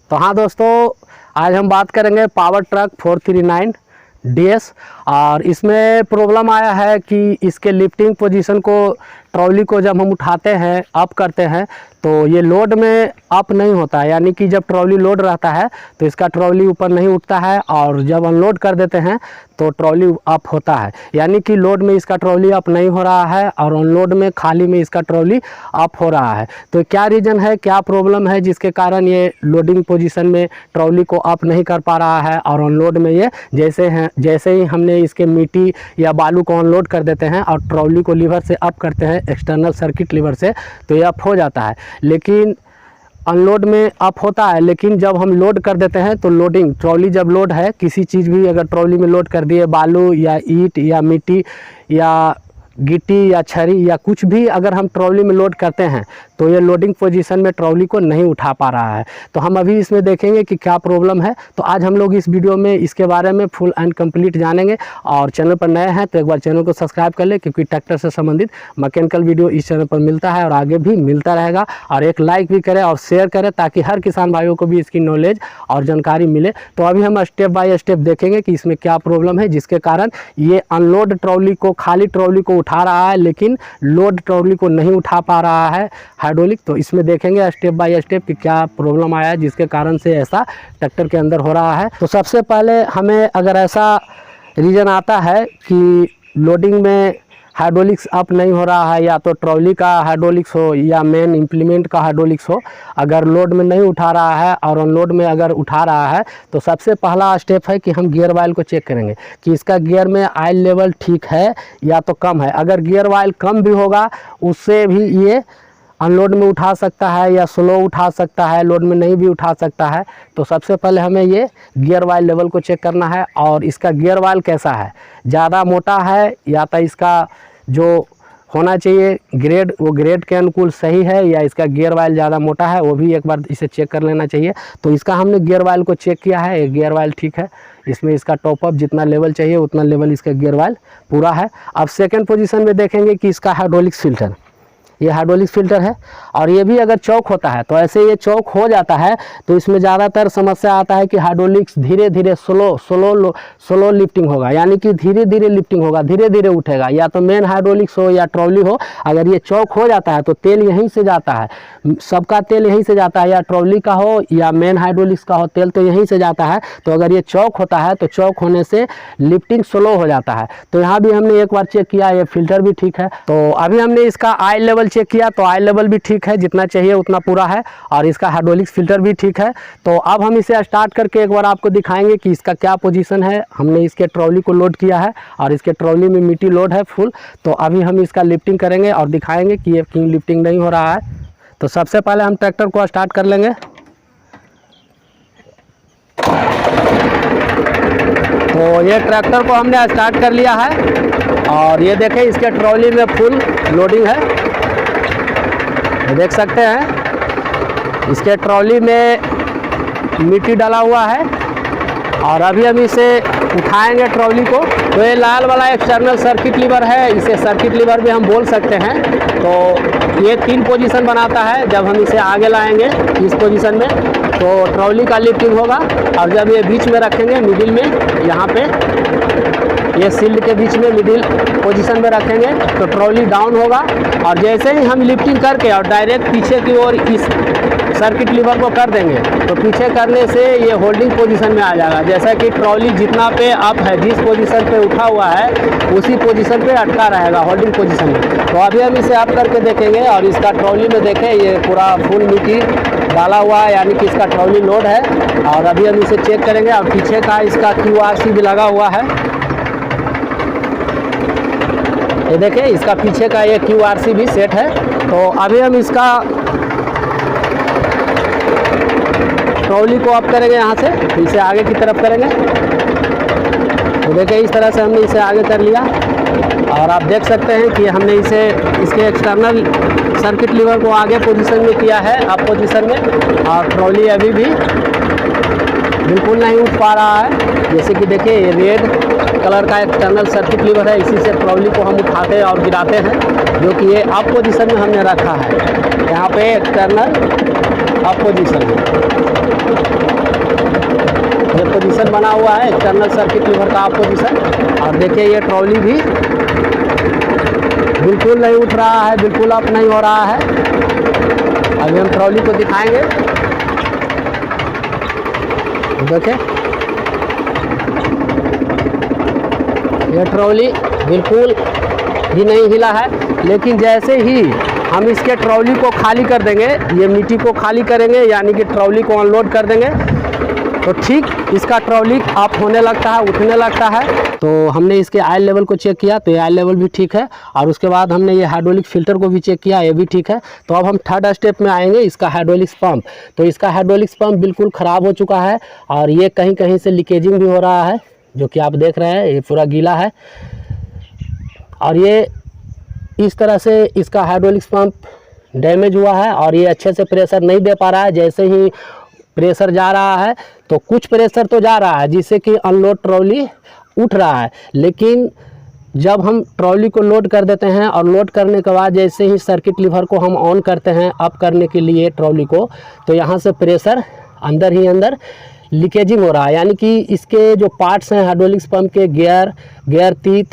तो हाँ दोस्तों, आज हम बात करेंगे पावर ट्रक 439 DS। और इसमें प्रॉब्लम आया है कि इसके लिफ्टिंग पोजीशन को, ट्रॉली को जब हम उठाते हैं, अप करते हैं, तो ये लोड में अप नहीं होता है। यानी कि जब ट्रॉली लोड रहता है तो इसका ट्रॉली ऊपर नहीं उठता है, और जब अनलोड कर देते हैं तो ट्रॉली अप होता है। यानी कि लोड में इसका ट्रॉली अप नहीं हो रहा है और अनलोड में खाली में इसका ट्रॉली अप हो रहा है। तो क्या रीज़न है, क्या प्रॉब्लम है जिसके कारण ये लोडिंग पोजीशन में ट्रॉली को अप नहीं कर पा रहा है, और अनलोड में ये जैसे ही हमने इसके मिट्टी या बालू को अनलोड कर देते हैं और ट्रॉली को लीवर से अप करते हैं, एक्सटर्नल सर्किट लीवर से, तो ये अप हो जाता है। लेकिन अनलोड में अप होता है, लेकिन जब हम लोड कर देते हैं तो लोडिंग, ट्रॉली जब लोड है, किसी चीज़ भी अगर ट्रॉली में लोड कर दिए, बालू या ईंट या मिट्टी या गिट्टी या छरी या कुछ भी अगर हम ट्रॉली में लोड करते हैं तो ये लोडिंग पोजीशन में ट्रॉली को नहीं उठा पा रहा है। तो हम अभी इसमें देखेंगे कि क्या प्रॉब्लम है। तो आज हम लोग इस वीडियो में इसके बारे में फुल एंड कंप्लीट जानेंगे। और चैनल पर नए हैं तो एक बार चैनल को सब्सक्राइब कर ले, क्योंकि ट्रैक्टर से संबंधित मैकेनिकल वीडियो इस चैनल पर मिलता है और आगे भी मिलता रहेगा। और एक लाइक भी करें और शेयर करें, ताकि हर किसान भाइयों को भी इसकी नॉलेज और जानकारी मिले। तो अभी हम स्टेप बाय स्टेप देखेंगे कि इसमें क्या प्रॉब्लम है जिसके कारण ये अनलोड ट्रॉली को, खाली ट्रॉली को उठा रहा है, लेकिन लोड ट्रॉली को नहीं उठा पा रहा है हाइड्रोलिक। तो इसमें देखेंगे स्टेप बाय स्टेप कि क्या प्रॉब्लम आया है जिसके कारण से ऐसा ट्रैक्टर के अंदर हो रहा है। तो सबसे पहले हमें अगर ऐसा रीज़न आता है कि लोडिंग में हाइड्रोलिक्स अप नहीं हो रहा है, या तो ट्रॉली का हाइड्रोलिक्स हो या मेन इम्प्लीमेंट का हाइड्रोलिक्स हो, अगर लोड में नहीं उठा रहा है और अनलोड में अगर उठा रहा है, तो सबसे पहला स्टेप है कि हम गियर वाइल को चेक करेंगे कि इसका गियर में ऑयल लेवल ठीक है या तो कम है। अगर गियर वाइल कम भी होगा, उससे भी ये अनलोड में उठा सकता है या स्लो उठा सकता है, लोड में नहीं भी उठा सकता है। तो सबसे पहले हमें ये गियर वाइल लेवल को चेक करना है। और इसका गियर वाइल कैसा है, ज़्यादा मोटा है या तो इसका जो होना चाहिए ग्रेड, वो ग्रेड के अनुकूल सही है, या इसका गियर वाइल ज़्यादा मोटा है, वो भी एक बार इसे चेक कर लेना चाहिए। तो इसका हमने गियर वाइल को चेक किया है, ये गियर वाइल ठीक है। इसमें इसका टॉप अप जितना लेवल चाहिए उतना लेवल इसका गियर वाइल पूरा है। अब सेकंड पोजीशन में देखेंगे कि इसका हाइड्रोलिक्स फिल्टर, ये हाइड्रोलिक्स फिल्टर है, और ये भी अगर चौक होता है तो ऐसे ये चौक हो जाता है, तो इसमें ज़्यादातर समस्या आता है कि हाइड्रोलिक्स धीरे धीरे स्लो लिफ्टिंग होगा। यानी कि धीरे धीरे लिफ्टिंग होगा, धीरे धीरे उठेगा। या तो मेन हाइड्रोलिक्स हो या ट्रॉली हो, अगर ये चौक हो जाता है तो तेल यहीं से जाता है, सबका तेल यहीं से जाता है, या ट्रॉली का हो या मेन हाइड्रोलिक्स का हो, तेल तो यहीं से जाता है। तो अगर ये चौक होता है तो चौक होने से लिफ्टिंग स्लो हो जाता है। तो यहाँ भी हमने एक बार चेक किया, ये फिल्टर भी ठीक है। तो अभी हमने इसका ऑयल लेवल चेक किया, तो ऑयल लेवल भी ठीक है, जितना चाहिए उतना पूरा है, और इसका हाइड्रोलिक्स फिल्टर भी ठीक है। तो अब हम इसे स्टार्ट करके एक बार आपको दिखाएंगे कि इसका क्या पोजीशन है। हमने इसके ट्रॉली को लोड किया है और इसके ट्रॉली में मिट्टी लोड है फुल। तो अभी हम इसका लिफ्टिंग करेंगे और दिखाएंगे कि ये क्यों लिफ्टिंग नहीं हो रहा है। तो सबसे पहले हम ट्रैक्टर को स्टार्ट कर लेंगे। तो ये ट्रैक्टर को हमने स्टार्ट कर लिया है, और ये देखें इसके ट्रॉली में फुल लोडिंग है, देख सकते हैं इसके ट्रॉली में मिट्टी डाला हुआ है। और अभी हम इसे उठाएंगे ट्रॉली को। तो ये लाल वाला एक्सटर्नल सर्किट लीवर है, इसे सर्किट लीवर भी हम बोल सकते हैं। तो ये 3 पोजीशन बनाता है। जब हम इसे आगे लाएंगे इस पोजीशन में तो ट्रॉली का लिफ्टिंग होगा, और जब ये बीच में रखेंगे मिडिल में, यहाँ पे ये सील्ड के बीच में मिडिल पोजीशन में रखेंगे तो ट्रॉली डाउन होगा। और जैसे ही हम लिफ्टिंग करके और डायरेक्ट पीछे की ओर इस सर्किट लीवर को कर देंगे, तो पीछे करने से ये होल्डिंग पोजीशन में आ जाएगा। जैसा कि ट्रॉली जितना पे अप है, जिस पोजीशन पे उठा हुआ है, उसी पोजीशन पे अटका रहेगा होल्डिंग पोजीशन में। तो अभी हम इसे अप करके देखेंगे, और इसका ट्रॉली में देखें ये पूरा फुल मिट्टी डाला हुआ है, यानी कि इसका ट्रॉली लोड है। और अभी हम इसे चेक करेंगे, और पीछे का इसका QRC भी लगा हुआ है। ये देखें इसका पीछे का ये QRC भी सेट है। तो अभी हम इसका ट्रॉली को अप करेंगे, यहाँ से इसे आगे की तरफ करेंगे। तो देखिए इस तरह से हमने इसे आगे कर लिया, और आप देख सकते हैं कि हमने इसे इसके एक्सटर्नल सर्किट लीवर को आगे पोजीशन में किया है, अप पोजीशन में। और ट्रॉली अभी भी बिल्कुल नहीं उठ पा रहा है। जैसे कि देखिए ये रेड कलर का एक्सटर्नल सर्किट लीवर है, इसी से ट्रॉली को हम उठाते और गिराते हैं, जो कि ये अप पोजीशन में हमने रखा है। यहाँ पे एक्सटर्नल अप पोजीशन है। बना हुआ है एक्सटर्नल सर्किट लीवर का आप पोजीशन। और देखिए ये ट्रॉली भी बिल्कुल नहीं उठ रहा है, बिल्कुल अप नहीं हो रहा है। अभी हम ट्रॉली को दिखाएंगे, देखिए ये ट्रॉली बिल्कुल भी नहीं हिला है। लेकिन जैसे ही हम इसके ट्रॉली को खाली कर देंगे, ये मिट्टी को खाली करेंगे यानी कि ट्रॉली को अनलोड कर देंगे, तो ठीक इसका ट्रॉली अप होने लगता है, उठने लगता है। तो हमने इसके ऑयल लेवल को चेक किया तो ये ऑयल लेवल भी ठीक है। और उसके बाद हमने ये हाइड्रोलिक फिल्टर को भी चेक किया, ये भी ठीक है। तो अब हम थर्ड स्टेप में आएंगे, इसका हाइड्रोलिक्स पंप। तो इसका हाइड्रोलिक्स पंप बिल्कुल ख़राब हो चुका है और ये कहीं कहीं से लीकेजिंग भी हो रहा है, जो कि आप देख रहे हैं ये पूरा गीला है। और ये इस तरह से इसका हाइड्रोलिक्स पंप डैमेज हुआ है और ये अच्छे से प्रेशर नहीं दे पा रहा है। जैसे ही प्रेशर जा रहा है तो कुछ प्रेशर तो जा रहा है जिससे कि अनलोड ट्रॉली उठ रहा है, लेकिन जब हम ट्रॉली को लोड कर देते हैं और लोड करने के बाद जैसे ही सर्किट लीवर को हम ऑन करते हैं अप करने के लिए ट्रॉली को, तो यहाँ से प्रेशर अंदर ही अंदर लीकेजिंग हो रहा है। यानी कि इसके जो पार्ट्स हैं हाइड्रोलिक्स पंप के, गियर टीथ,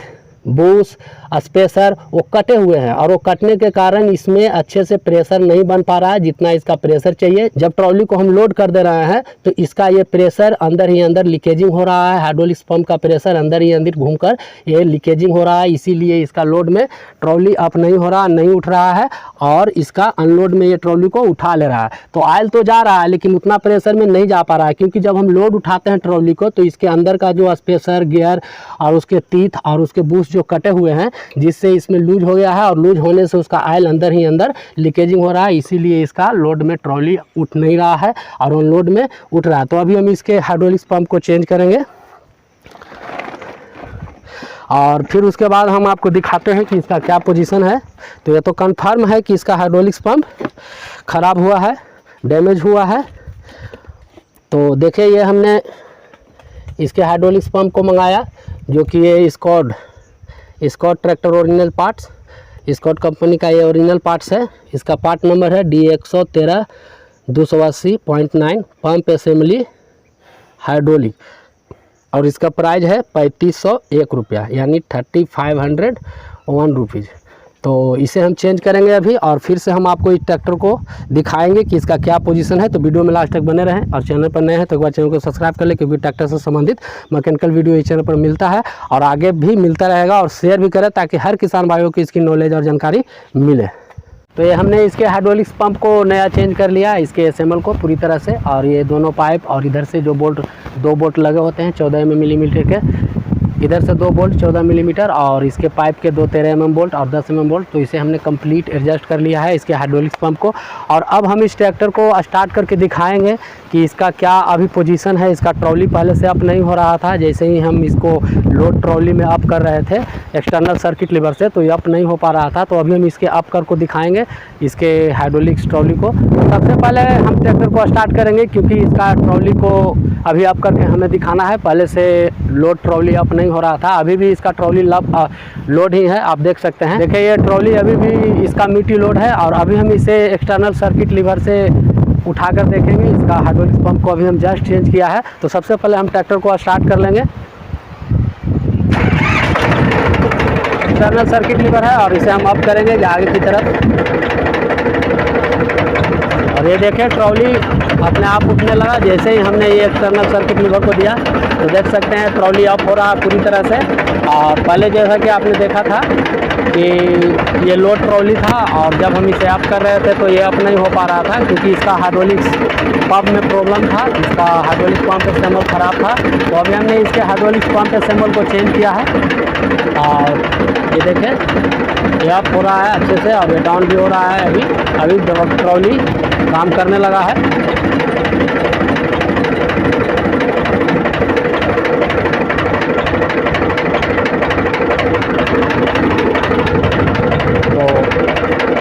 बूस, स्पेसर, वो कटे हुए हैं और वो कटने के कारण इसमें अच्छे से प्रेशर नहीं बन पा रहा है जितना इसका प्रेशर चाहिए। जब ट्रॉली को हम लोड कर दे रहे हैं तो इसका ये प्रेशर अंदर ही अंदर लीकेजिंग हो रहा है। हाइड्रोलिक्स पंप का प्रेशर अंदर ही अंदर घूमकर ये लीकेजिंग हो रहा है, इसीलिए इसका लोड में ट्रॉली अप नहीं हो रहा, नहीं उठ रहा है और इसका अनलोड में ये ट्रॉली को उठा ले रहा है। तो ऑयल तो जा रहा है लेकिन उतना प्रेशर में नहीं जा पा रहा है, क्योंकि जब हम लोड उठाते हैं ट्रॉली को तो इसके अंदर का जो स्पेसर, गियर और उसके टीथ और उसके बूस जो कटे हुए हैं, जिससे इसमें लूज हो गया है और लूज होने से उसका ऑयल अंदर ही अंदर लीकेजिंग हो रहा है, इसीलिए इसका लोड में ट्रॉली उठ नहीं रहा है और ऑन लोड में उठ रहा है। तो अभी हम इसके हाइड्रोलिक्स पंप को चेंज करेंगे और फिर उसके बाद हम आपको दिखाते हैं कि इसका क्या पोजीशन है। तो ये तो कंफर्म है कि इसका हाइड्रोलिक्स पंप ख़राब हुआ है, डैमेज हुआ है। तो देखिए ये हमने इसके हाइड्रोलिक्स पंप को मंगाया, जो कि ये Scott tractor original parts, Scott company का ये ओरिजिनल पार्ट्स है। इसका पार्ट नंबर है D113-280.9 पंप असेंबली हाइड्रोलिक और इसका प्राइस है 3501 रुपया, यानी 3501 रुपीज़। तो इसे हम चेंज करेंगे अभी और फिर से हम आपको इस ट्रैक्टर को दिखाएंगे कि इसका क्या पोजीशन है। तो वीडियो में लास्ट तक बने रहें और चैनल पर नए हैं तो एक बार चैनल को सब्सक्राइब कर लें, क्योंकि ट्रैक्टर से संबंधित मैकेनिकल वीडियो इस चैनल पर मिलता है और आगे भी मिलता रहेगा। और शेयर भी करें ताकि हर किसान भाइयों को इसकी नॉलेज और जानकारी मिले। तो ये हमने इसके हाइड्रोलिक्स पंप को नया चेंज कर लिया, इसके एसेंबल को पूरी तरह से। और ये दोनों पाइप और इधर से जो दो बोल्ट लगे होते हैं 14 मिलीमीटर के, इधर से 2 बोल्ट 14 मिलीमीटर और इसके पाइप के 2 13 mm बोल्ट और 10 mm बोल्ट। तो इसे हमने कंप्लीट एडजस्ट कर लिया है इसके हाइड्रोलिक्स पंप को। और अब हम इस ट्रैक्टर को स्टार्ट करके दिखाएंगे कि इसका क्या अभी पोजीशन है। इसका ट्रॉली पहले से अप नहीं हो रहा था, जैसे ही हम इसको लोड ट्रॉली में अप कर रहे थे एक्सटर्नल सर्किट लीवर से, तो ये अप नहीं हो पा रहा था। तो अभी हम इसके अप कर को दिखाएंगे इसके हाइड्रोलिक्स ट्रॉली को। तो सबसे पहले हम ट्रैक्टर को स्टार्ट करेंगे, क्योंकि इसका ट्रॉली को अभी अप करके हमें दिखाना है। पहले से लोड ट्रॉली अप नहीं हो रहा था, अभी भी इसका ट्रॉली लोड ही है, आप देख सकते हैं। देखिए ये ट्रॉली अभी भी इसका मिट्टी लोड है और अभी हम इसे एक्सटर्नल सर्किट लीवर से उठाकर देखेंगे। इसका हाइड्रोलिक्स पंप को अभी हम जस्ट चेंज किया है। तो सबसे पहले हम ट्रैक्टर को स्टार्ट कर लेंगे। एक्सटर्नल सर्किट लीवर है और इसे हम अप करेंगे आगे की तरफ। और ये देखें ट्रॉली अपने आप उठने लगा जैसे ही हमने ये एक्सटर्नल सर्किट लीवर को दिया। तो देख सकते हैं ट्रॉली अप हो रहा है पूरी तरह से। और पहले जैसा कि आपने देखा था कि ये लोड ट्रॉली था और जब हम इसे अप कर रहे थे तो ये अप नहीं हो पा रहा था, क्योंकि इसका हाइड्रोलिक्स पंप में प्रॉब्लम था, इसका हाइड्रोलिक्स पंप असेंबल ख़राब था। तो अभी हमने इसके हाइड्रोलिक्स पंप असेंबल को चेंज किया है और ये देखें ये अप हो रहा है अच्छे से और ये डाउन भी हो रहा है। अभी जब ट्रॉली काम करने लगा है।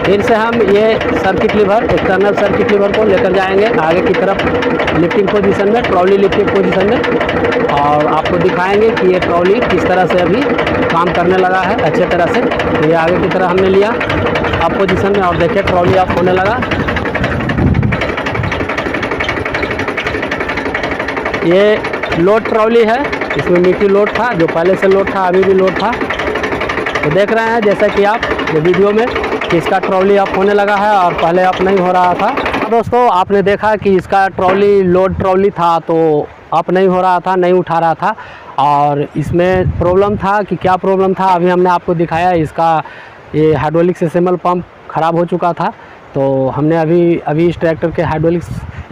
फिर से हम ये circuit lever external circuit lever को लेकर जाएंगे आगे की तरफ लिफ्टिंग पोजीशन में, ट्रॉली लिफ्टिंग पोजीशन में, और आपको दिखाएंगे कि ये ट्रॉली किस तरह से अभी काम करने लगा है अच्छे तरह से। तो ये आगे की तरफ हमने लिया अप पोजीशन में और देखिए ट्रॉली अप होने लगा। ये लोड ट्रॉली है, इसमें मिट्टी लोड था, जो पहले से लोड था अभी भी लोड था। तो देख रहे हैं जैसा कि आप ये वीडियो में कि इसका ट्रॉली अप होने लगा है और पहले अप नहीं हो रहा था। दोस्तों आपने देखा कि इसका ट्रॉली लोड ट्रॉली था तो अप नहीं हो रहा था, नहीं उठा रहा था। और इसमें प्रॉब्लम था कि क्या प्रॉब्लम था अभी हमने आपको दिखाया। इसका ये हाइड्रोलिक एसएमएल पंप ख़राब हो चुका था, तो हमने अभी इस ट्रैक्टर के हाइड्रोलिक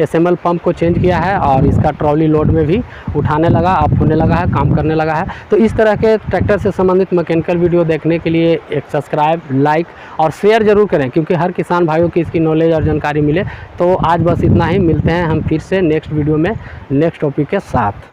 एसएमएल पंप को चेंज किया है और इसका ट्रॉली लोड में भी उठाने लगा, अप होने लगा है, काम करने लगा है। तो इस तरह के ट्रैक्टर से संबंधित मैकेनिकल वीडियो देखने के लिए एक सब्सक्राइब, लाइक और शेयर ज़रूर करें, क्योंकि हर किसान भाइयों की इसकी नॉलेज और जानकारी मिले। तो आज बस इतना ही, मिलते हैं हम फिर से नेक्स्ट वीडियो में नेक्स्ट टॉपिक के साथ।